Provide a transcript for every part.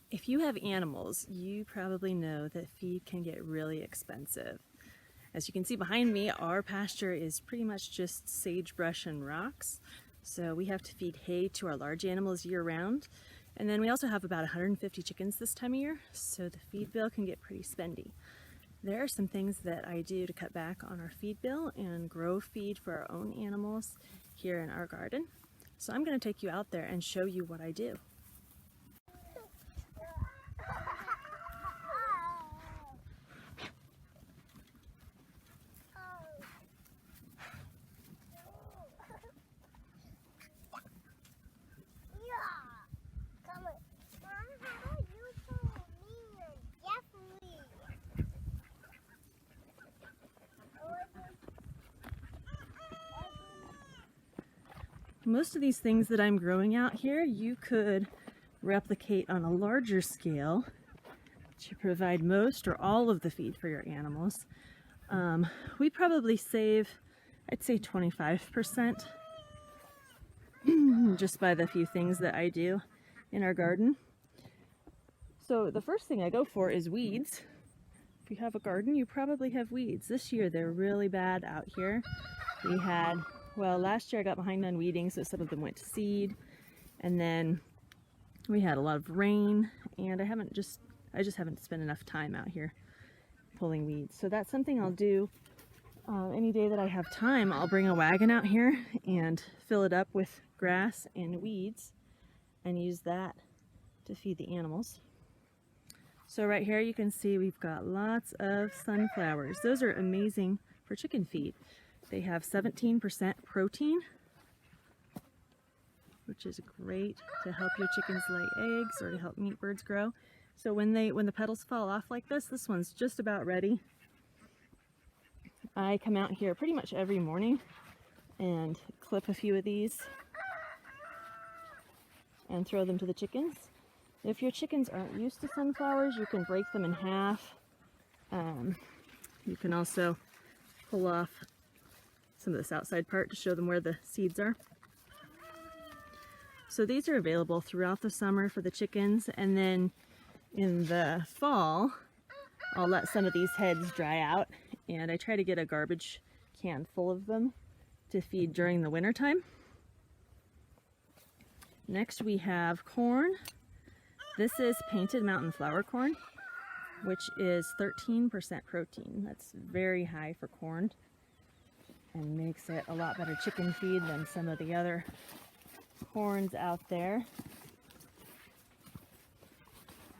If you have animals, you probably know that feed can get really expensive. As you can see behind me, our pasture is pretty much just sagebrush and rocks. So we have to feed hay to our large animals year round. And then we also have about 150 chickens this time of year, so the feed bill can get pretty spendy. There are some things that I do to cut back on our feed bill and grow feed for our own animals here in our garden. So I'm going to take you out there and show you what I do. Most of these things that I'm growing out here, you could replicate on a larger scale to provide most or all of the feed for your animals. We probably save, I'd say 25% just by the few things that I do in our garden. So the first thing I go for is weeds. If you have a garden, you probably have weeds. This year they're really bad out here. We had, well, last year I got behind on weeding, so some of them went to seed. And then we had a lot of rain, and I just haven't spent enough time out here pulling weeds. So that's something I'll do any day that I have time. I'll bring a wagon out here and fill it up with grass and weeds and use that to feed the animals. So right here you can see we've got lots of sunflowers. Those are amazing for chicken feed. They have 17% protein, which is great to help your chickens lay eggs or to help meat birds grow. So when the petals fall off like this one's just about ready. I come out here pretty much every morning and clip a few of these and throw them to the chickens. If your chickens aren't used to sunflowers, you can break them in half. You can also pull off some of this outside part to show them where the seeds are. So these are available throughout the summer for the chickens, and then in the fall I'll let some of these heads dry out, and I try to get a garbage can full of them to feed during the winter time. Next we have corn. This is painted mountain flower corn, which is 13% protein. That's very high for corn and makes it a lot better chicken feed than some of the other corns out there.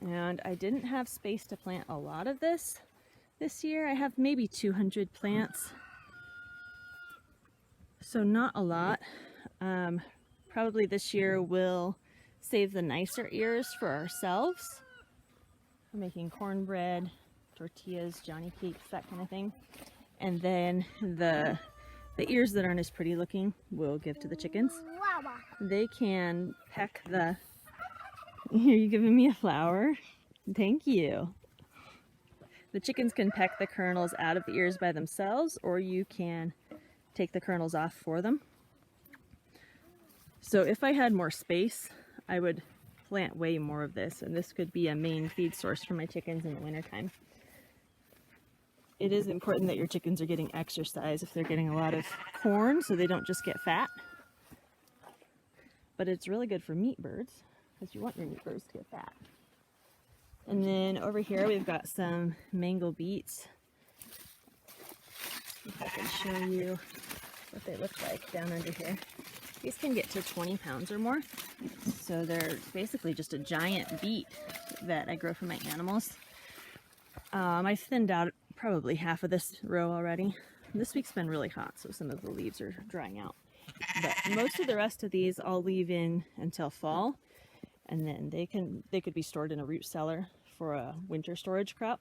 And I didn't have space to plant a lot of this year. I have maybe 200 plants, so not a lot. Probably this year we'll save the nicer ears for ourselves. We're making cornbread, tortillas, Johnny cakes, that kind of thing. And then the ears that aren't as pretty looking we'll give to the chickens. They can peck the... Here, you giving me a flower? Thank you. The chickens can peck the kernels out of the ears by themselves, or you can take the kernels off for them. So if I had more space, I would plant way more of this, and this could be a main feed source for my chickens in the wintertime. It is important that your chickens are getting exercise if they're getting a lot of corn, so they don't just get fat. But it's really good for meat birds, because you want your meat birds to get fat. And then over here we've got some mango beets. If I can show you what they look like down under here. These can get to 20 pounds or more. So they're basically just a giant beet that I grow for my animals. I thinned out probably half of this row already. This week's been really hot, so some of the leaves are drying out. But most of the rest of these I'll leave in until fall, and then they could be stored in a root cellar for a winter storage crop.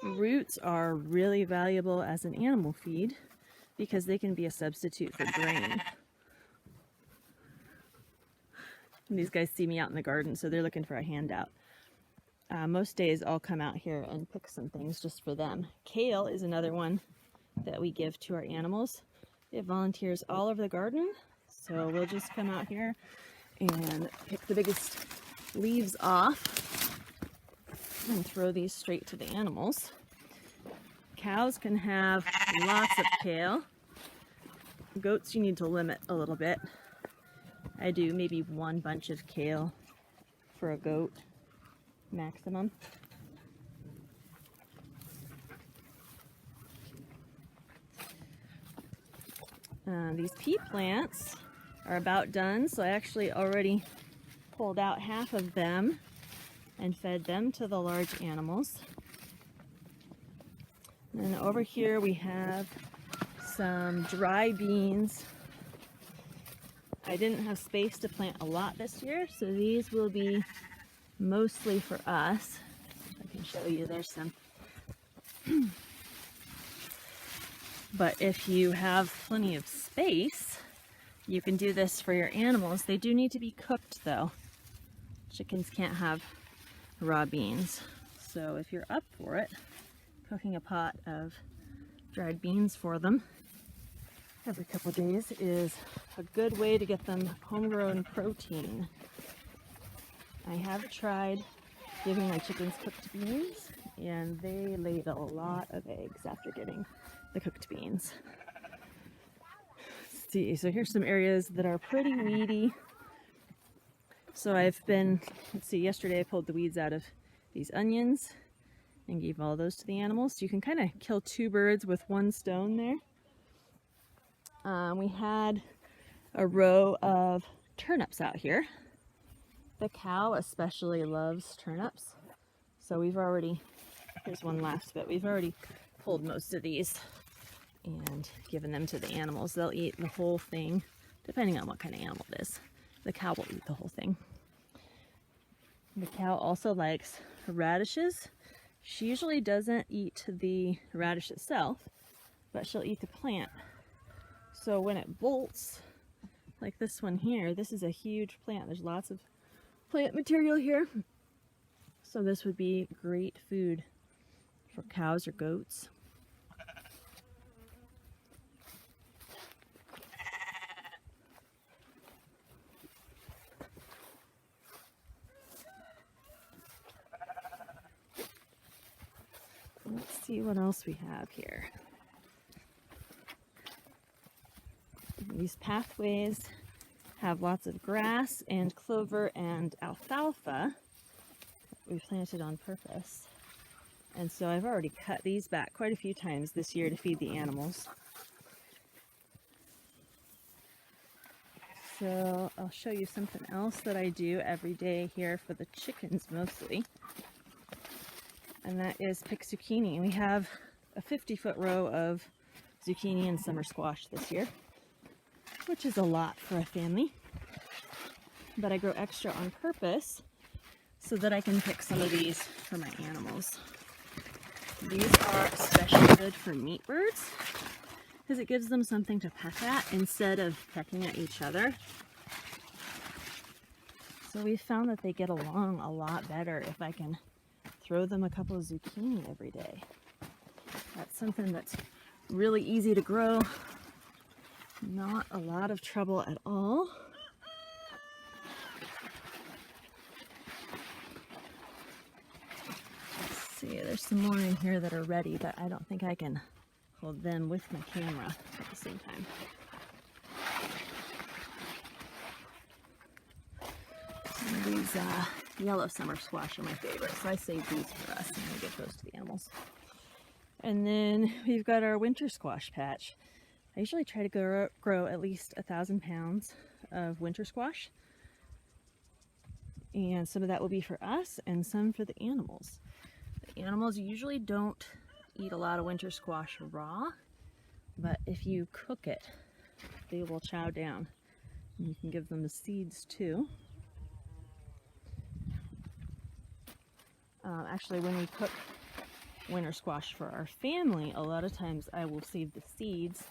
Roots are really valuable as an animal feed because they can be a substitute for grain. And these guys see me out in the garden, so they're looking for a handout. Most days I'll come out here and pick some things just for them. Kale is another one that we give to our animals. We have volunteers all over the garden, so we'll just come out here and pick the biggest leaves off and throw these straight to the animals. Cows can have lots of kale. Goats you need to limit a little bit. I do maybe one bunch of kale for a goat maximum. These pea plants are about done, so I actually already pulled out half of them and fed them to the large animals. And over here we have some dry beans. I didn't have space to plant a lot this year, so these will be mostly for us. I can show you, there's some. But if you have plenty of space, you can do this for your animals. They do need to be cooked though. Chickens can't have raw beans. So if you're up for it, cooking a pot of dried beans for them every couple days is a good way to get them homegrown protein. I have tried giving my chickens cooked beans, and they laid a lot of eggs after getting the cooked beans. Let's see, so here's some areas that are pretty weedy. So I've been, let's see, yesterday I pulled the weeds out of these onions and gave all those to the animals. So you can kind of kill two birds with one stone there. We had a row of turnips out here. The cow especially loves turnips. So we've already, here's one left, but we've already pulled most of these and given them to the animals. They'll eat the whole thing, depending on what kind of animal it is. The cow will eat the whole thing. The cow also likes radishes. She usually doesn't eat the radish itself, but she'll eat the plant. So when it bolts, like this one here, this is a huge plant. There's lots of plant material here. So this would be great food for cows or goats. Let's see what else we have here. These pathways have lots of grass and clover and alfalfa that we planted on purpose. And so I've already cut these back quite a few times this year to feed the animals. So I'll show you something else that I do every day here for the chickens mostly. And that is pick zucchini. We have a 50-foot row of zucchini and summer squash this year, which is a lot for a family. But I grow extra on purpose so that I can pick some of these for my animals. These are especially good for meat birds because it gives them something to peck at instead of pecking at each other. So we've found that they get along a lot better if I can throw them a couple of zucchini every day. That's something that's really easy to grow. Not a lot of trouble at all. Let's see, there's some more in here that are ready, but I don't think I can hold them with my camera at the same time. Some of these yellow summer squash are my favorite, so I save these for us and I give those to the animals. And then we've got our winter squash patch. I usually try to grow at least 1,000 pounds of winter squash. And some of that will be for us and some for the animals. The animals usually don't eat a lot of winter squash raw, but if you cook it, they will chow down. And you can give them the seeds too. Actually, when we cook winter squash for our family, a lot of times I will save the seeds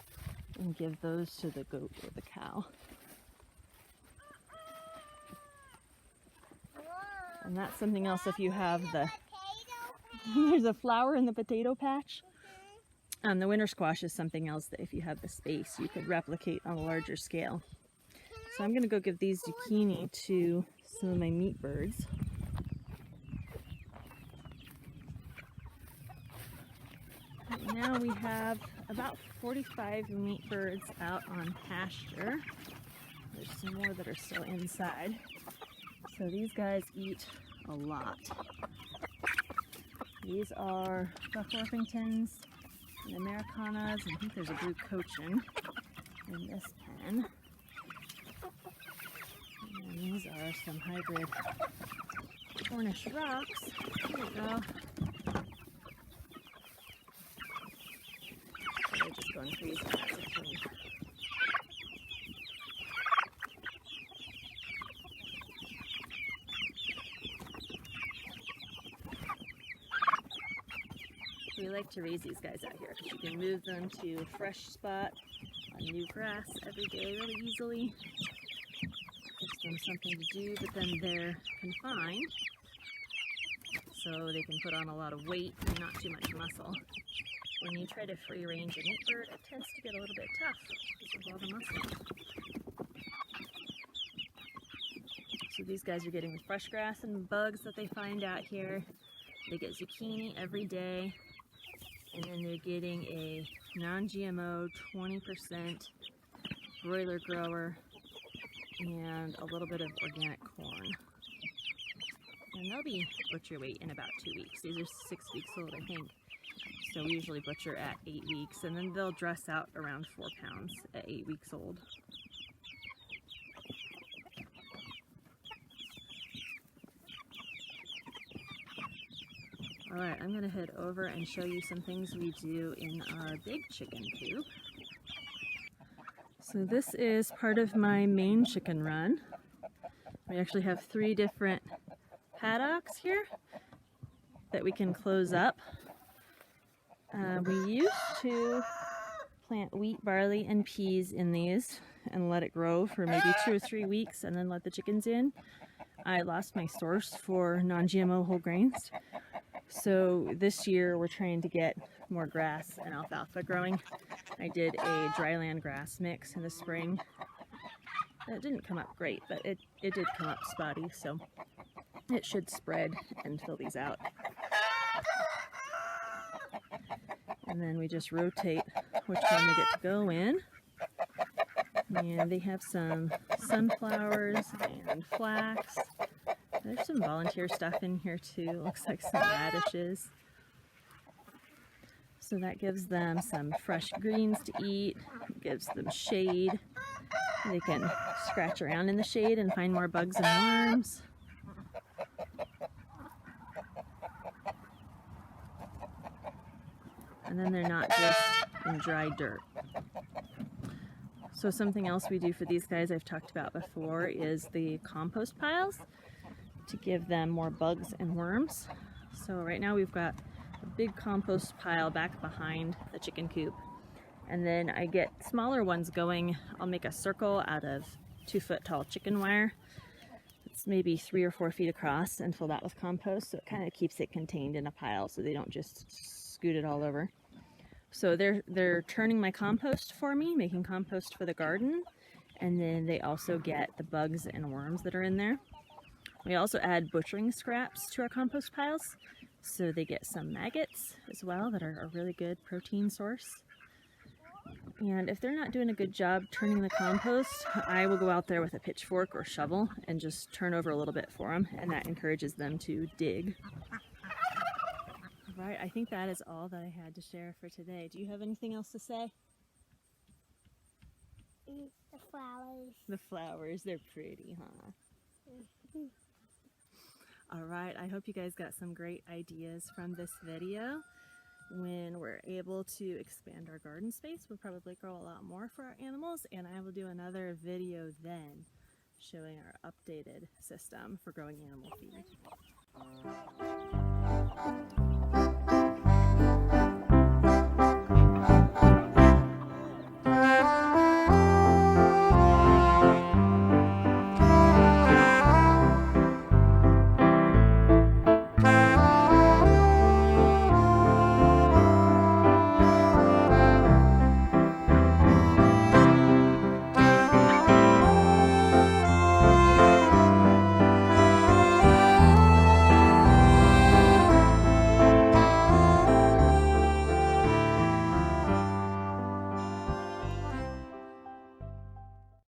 and give those to the goat or the cow. And that's something else if you have there's a flower in the potato patch. The winter squash is something else that if you have the space, you could replicate on a larger scale. So I'm going to go give these zucchini to some of my meat birds. Right now we have about 45 meat birds out on pasture. There's some more that are still inside. So these guys eat a lot. These are Buff Orpingtons and Americanas, and I think there's a blue cochin in this pen. And these are some hybrid Cornish rocks. There we go. They're just going crazy. That's a king. We like to raise these guys out here because you can move them to a fresh spot on new grass every day really easily. Gives them something to do, but then they're confined, so they can put on a lot of weight and not too much muscle. When you try to free range a meat bird, it tends to get a little bit tough because of all the muscle. So these guys are getting the fresh grass and bugs that they find out here. They get zucchini every day. And then they're getting a non-GMO 20% broiler grower and a little bit of organic corn. And they'll be butcher weight in about 2 weeks. These are 6 weeks old, I think. So we usually butcher at 8 weeks, and then they'll dress out around 4 pounds at 8 weeks old. Alright, I'm going to head over and show you some things we do in our big chicken coop. So this is part of my main chicken run. We actually have 3 different paddocks here that we can close up. We used to plant wheat, barley, and peas in these and let it grow for maybe 2 or 3 weeks and then let the chickens in. I lost my source for non-GMO whole grains. So this year we're trying to get more grass and alfalfa growing. I did a dryland grass mix in the spring. It didn't come up great, but it did come up spotty, so it should spread and fill these out. And then we just rotate which one they get to go in. And they have some sunflowers and flax. There's some volunteer stuff in here too. Looks like some radishes. So that gives them some fresh greens to eat, gives them shade. They can scratch around in the shade and find more bugs and worms. And then they're not just in dry dirt. So something else we do for these guys I've talked about before is the compost piles to give them more bugs and worms. So right now we've got a big compost pile back behind the chicken coop. And then I get smaller ones going. I'll make a circle out of 2-foot tall chicken wire. It's maybe 3 or 4 feet across and fill that with compost. So it kind of keeps it contained in a pile so they don't just scoot it all over. So they're turning my compost for me, making compost for the garden. And then they also get the bugs and worms that are in there. We also add butchering scraps to our compost piles, so they get some maggots as well that are a really good protein source. And if they're not doing a good job turning the compost, I will go out there with a pitchfork or shovel and just turn over a little bit for them, and that encourages them to dig. All right, I think that is all that I had to share for today. Do you have anything else to say? The flowers. The flowers, they're pretty, huh? All right, I hope you guys got some great ideas from this video. When we're able to expand our garden space, we'll probably grow a lot more for our animals, and I will do another video then showing our updated system for growing animal feed.